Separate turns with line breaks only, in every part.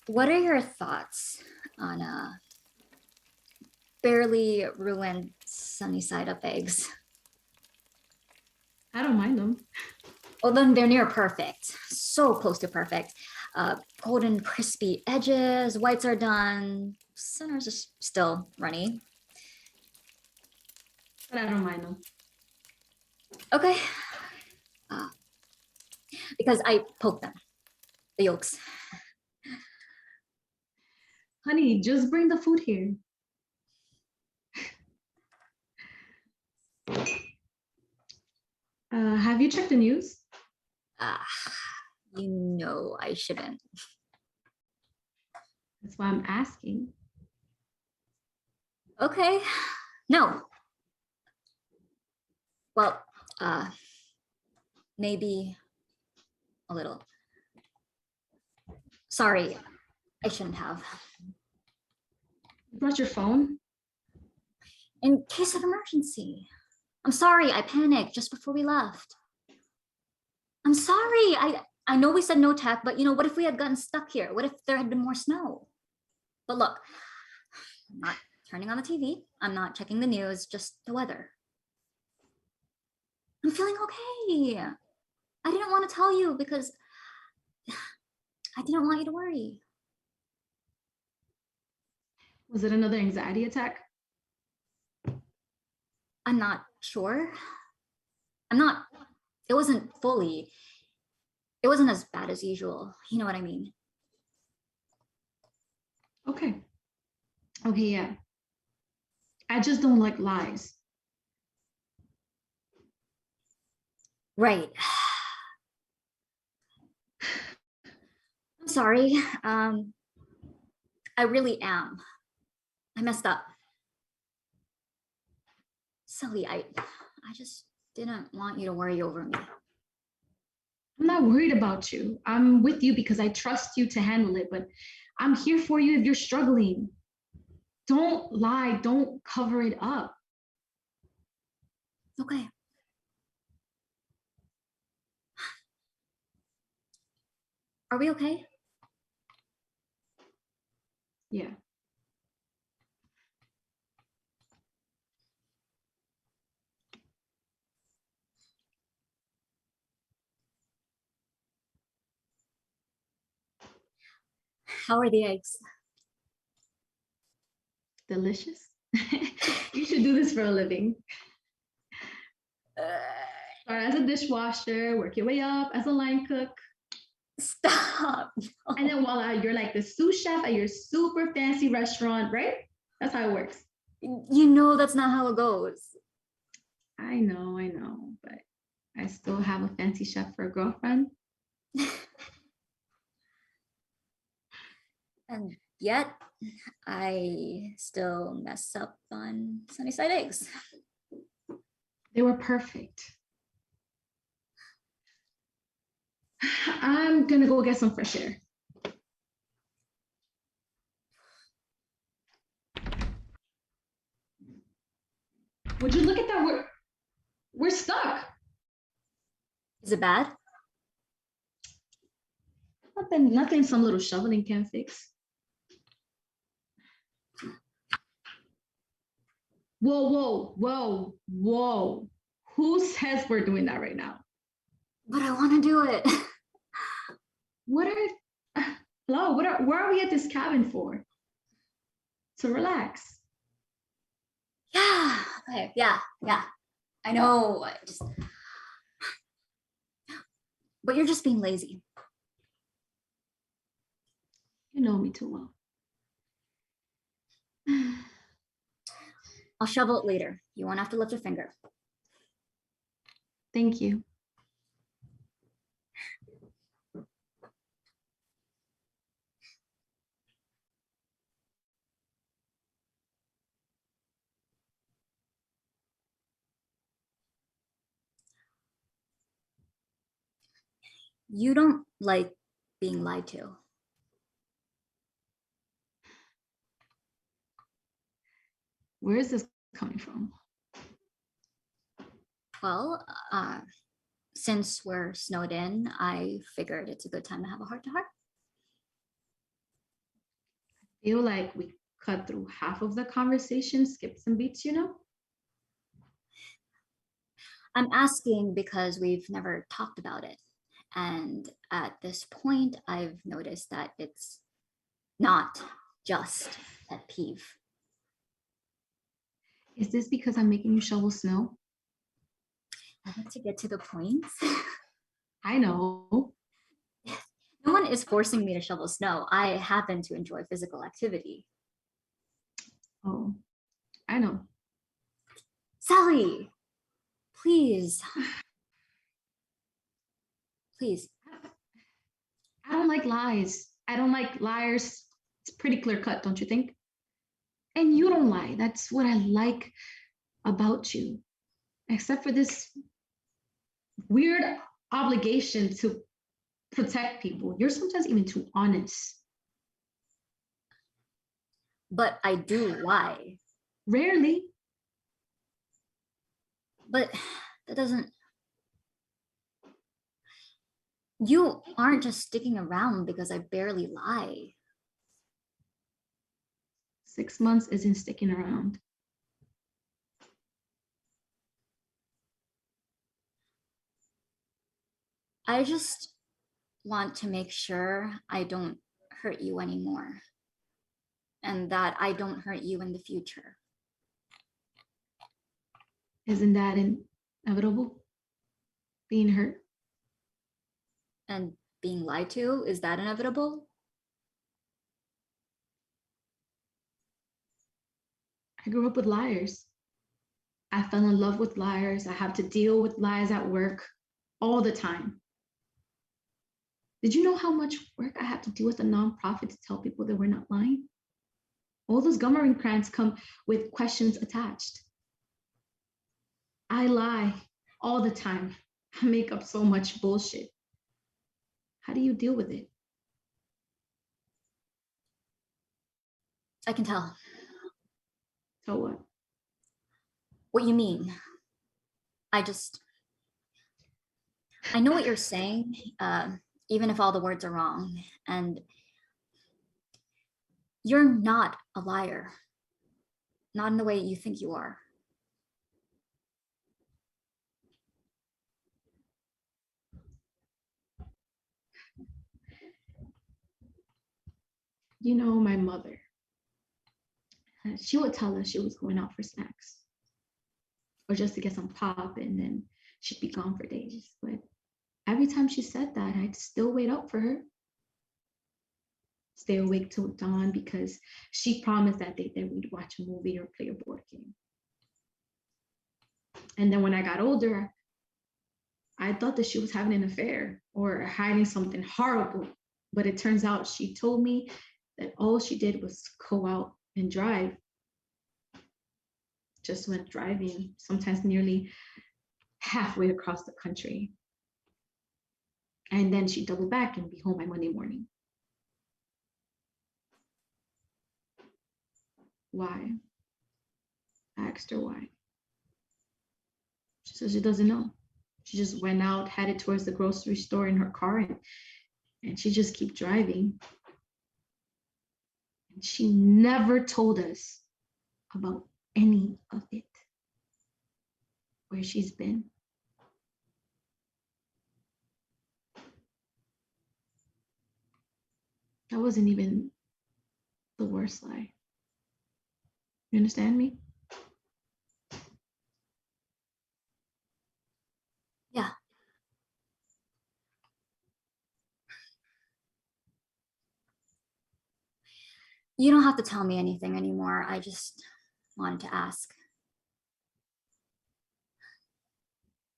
What are your thoughts on barely ruined sunny side up eggs?
I don't mind them.
Well, then they're near perfect, so close to perfect. Golden crispy edges, whites are done, centers are still runny.
But I don't mind them.
Okay, uh, because I poke them, the yolks.
Honey, just bring the food here. Have you checked the news?
Uh, you know I shouldn't.
That's why I'm asking.
Okay, no. Well, maybe a little. Sorry, I shouldn't have.
You brought your phone?
In case of emergency. I'm sorry, I panicked just before we left. I'm sorry. I know we said no tech, but what if we had gotten stuck here? What if there had been more snow? But look, I'm not turning on the TV. I'm not checking the news, just the weather. I'm feeling okay. I didn't want to tell you because I didn't want you to worry.
Was it another anxiety attack?
I'm not sure. I'm not, it wasn't fully, it wasn't as bad as usual. You know what I mean?
Okay. Okay, yeah. I just don't like lies.
Right. I'm sorry. I really am. I messed up. Celia, I just didn't want you to worry over me.
I'm not worried about you. I'm with you because I trust you to handle it, but I'm here for you if you're struggling. Don't lie, don't cover it up.
Okay. Are we okay?
Yeah.
How are the eggs?
Delicious. You should do this for a living. Start as a dishwasher, work your way up as a line cook.
Stop.
And then voila, you're like the sous chef at your super fancy restaurant, right? That's how it works.
You know that's not how it goes.
I know, but I still have a fancy chef for a girlfriend.
And yet, I still mess up on sunny side eggs.
They were perfect. I'm gonna go get some fresh air. Would you look at that? We're stuck.
Is it bad?
Nothing some little shoveling can't fix. Whoa. Who says we're doing that right now?
But I want to do it.
What are, hello, where are we at this cabin for? To relax.
Yeah. Okay. Yeah. I know. But you're just being lazy.
You know me too well.
I'll shovel it later. You won't have to lift a finger.
Thank you.
You don't like being lied to.
Where is this coming from?
Well, since we're snowed in, I figured it's a good time to have a heart to heart.
Feel like we cut through half of the conversation, skipped some beats, you know?
I'm asking because we've never talked about it. And at this point, I've noticed that it's not just a pet peeve.
Is this because I'm making you shovel snow?
I like to get to the point.
I know.
No one is forcing me to shovel snow. I happen to enjoy physical activity.
Oh, I know.
Sally, please, please.
I don't like lies. I don't like liars. It's pretty clear cut, don't you think? And you don't lie. That's what I like about you. Except for this weird obligation to protect people. You're sometimes even too honest.
But I do lie.
Rarely.
But that doesn't. You aren't just sticking around because I barely lie.
6 months isn't sticking around.
I just want to make sure I don't hurt you anymore and that I don't hurt you in the future.
Isn't that inevitable? Being hurt?
And being lied to, is that inevitable?
I grew up with liars. I fell in love with liars. I have to deal with lies at work all the time. Did you know how much work I have to do with a nonprofit to tell people that we're not lying? All those gummery crayons come with questions attached. I lie all the time. I make up so much bullshit. How do you deal with it?
I can tell.
So what?
What you mean? I know what you're saying, even if all the words are wrong. And you're not a liar, not in the way you think you are.
You know, my mother, she would tell us she was going out for snacks or just to get some pop, and then she'd be gone for days. But every time she said that, I'd still wait up for her, stay awake till dawn, because she promised that day that we'd watch a movie or play a board game. And then when I got older, I thought that she was having an affair or hiding something horrible. But it turns out she told me that all she did was go out and drive. Just went driving, sometimes nearly halfway across the country. And then she'd double back and be home by Monday morning. Why? I asked her why. She says she doesn't know. She just went out, headed towards the grocery store in her car, and she just kept driving. And she never told us about any of it, where she's been. That wasn't even the worst lie. You understand me?
Yeah. You don't have to tell me anything anymore. I just wanted to ask.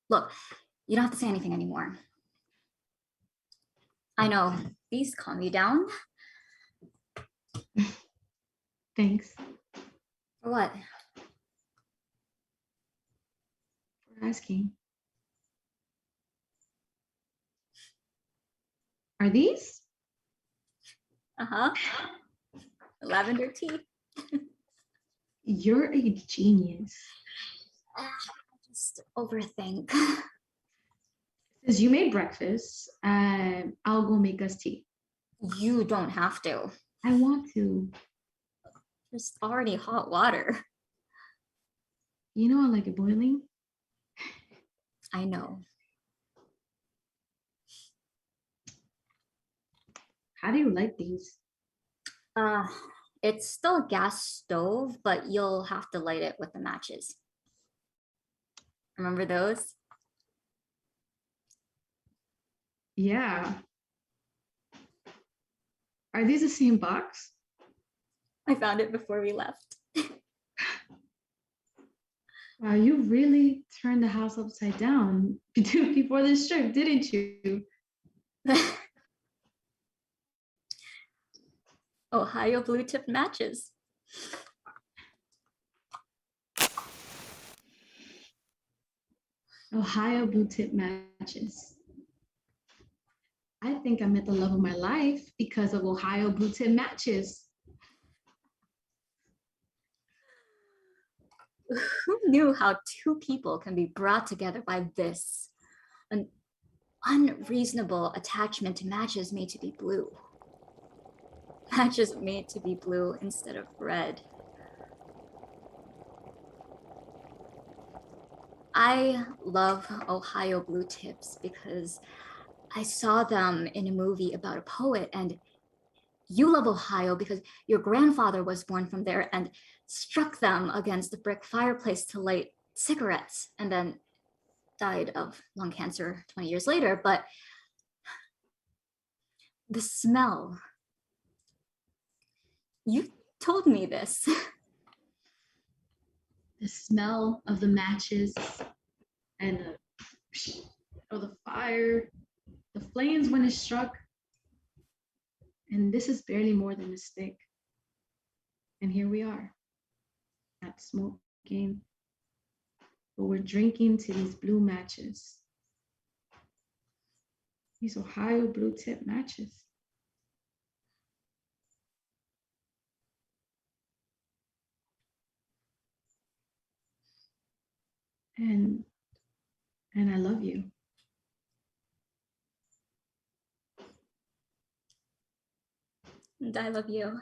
Look, you don't have to say anything anymore. I know, please calm you down.
Thanks
For what?
for asking. Are these?
Uh-huh. Lavender tea.
You're a genius.
I just overthink.
Since you made breakfast, I'll go make us tea.
You don't have to.
I want to.
There's already hot water.
You know I like it boiling.
I know.
How do you like these?
Uh, it's still a gas stove, but you'll have to light it with the matches. Remember those?
Yeah. Are these the same box?
I found it before we left.
Wow, you really turned the house upside down before this trip, didn't you?
Ohio blue tip matches.
Ohio blue tip matches. I think I met the love of my life because of Ohio blue tip matches.
Who knew how two people can be brought together by this? An unreasonable attachment to matches made to be blue. Matches made to be blue instead of red. I love Ohio blue tips because I saw them in a movie about a poet, and you love Ohio because your grandfather was born from there and struck them against the brick fireplace to light cigarettes and then died of lung cancer 20 years later. But the smell, you told me this.
The smell of the matches and the fire, the flames when it struck. And this is barely more than a stick. And here we are, not smoking, but we're drinking to these blue matches. These Ohio blue tip matches. And I love you.
And I love you.